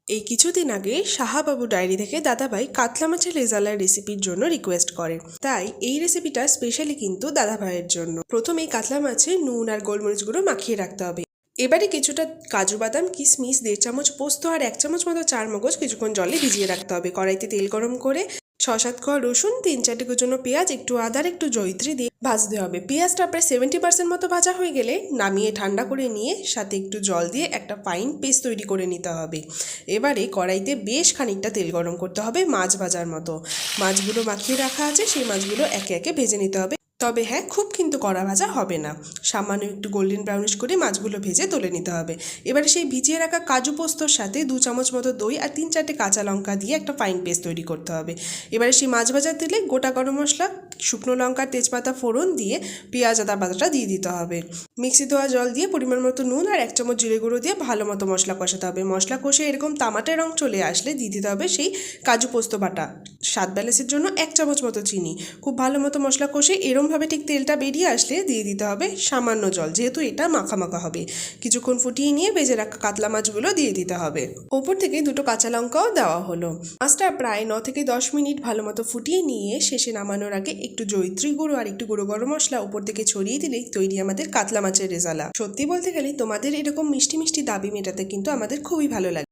এই কিছুদিন আগে সাহাবাবু ডায়েরি থেকে দাদাভাই কাতলা মাছের রেজালার রেসিপির জন্য রিকোয়েস্ট করে, তাই এই রেসিপিটা স্পেশালি কিন্তু দাদাভাইয়ের জন্য। প্রথমেই কাতলা মাছে নুন আর গোলমরিচ গুঁড়ো মাখিয়ে রাখতে হবে। এবারে কিছুটা কাজু বাদাম, কিশমিশ, 1.5 চামচ পোস্ত আর 1 চামচ মতো চারমগজ কিছুক্ষণ জলে ভিজিয়ে রাখতে হবে। কড়াইতে তেল গরম করে 6-7 কোয়া রসুন, 3-4 কুচনো পেঁয়াজ, একটু আদার একটু জয়িত্রী দিয়ে ভাজতে হবে। পেঁয়াজটা প্রায় 70% মতো ভাজা হয়ে গেলে নামিয়ে ঠান্ডা করে নিয়ে সাথে একটু জল দিয়ে একটা ফাইন পেস্ট তৈরি করে নিতে হবে। এবারে কড়াইতে বেশ খানিকটা তেল গরম করতে হবে মাছ ভাজার মতো। মাছগুলো মাখিয়ে রাখা আছে, সেই মাছগুলো একে একে ভেজে নিতে হবে। তবে হ্যাঁ, খুব কিন্তু কড়া ভাজা হবে না, সামান্য একটু গোল্ডেন ব্রাউনিশ করে মাছগুলো ভেজে তুলে নিতে হবে। এবারে সেই ভিজিয়ে রাখা কাজু পোস্তর সাথে 2 চামচ মতো দই আর 3-4টে কাঁচা লঙ্কা দিয়ে একটা ফাইন পেস্ট তৈরি করতে হবে। এবারে সেই মাছ ভাজার তেলে গোটা গরম মশলা, শুকনো লঙ্কা, তেজপাতা ফোড়ন দিয়ে পেঁয়াজ আদা বাটাটা দিয়ে দিতে হবে। মিক্সি ধোয়া জল দিয়ে পরিমাণ মতো নুন আর 1 চামচ জিরে গুঁড়ো দিয়ে ভালো মতো মশলা কষাতে হবে। মশলা কষে এরকম তামাটে রং চলে আসলে দিয়ে দিতে হবে সেই কাজু পোস্ত বাটা। স্বাদ ব্যালেন্সের জন্য 1 চামচ মতো চিনি। খুব ভালো মতো মশলা কষে এরমভাবে ঠিক তেলটা বেরিয়ে আসলে দিয়ে দিতে হবে সামান্য জল, যেহেতু এটা মাখা মাখা হবে। কিছুক্ষণ ফুটিয়ে নিয়ে ভেজে রাখা কাতলা মাছগুলো দিয়ে দিতে হবে। ওপর থেকে 2টো কাঁচা লঙ্কাও দেওয়া হলো। মাছটা প্রায় 9 থেকে 10 মিনিট ভালো মতো ফুটিয়ে নিয়ে শেষে নামানোর আগে একটু জয়িত্রী গুঁড়ো আর একটু গুঁড়ো গরম মশলা উপর থেকে ছড়িয়ে দিলেই তৈরি আমাদের কাতলা মাছের রেজালা। সত্যি বলতে গেলে তোমাদের এরকম মিষ্টি মিষ্টি দাবি মেটাতে কিন্তু আমাদের খুবই ভালো লাগে।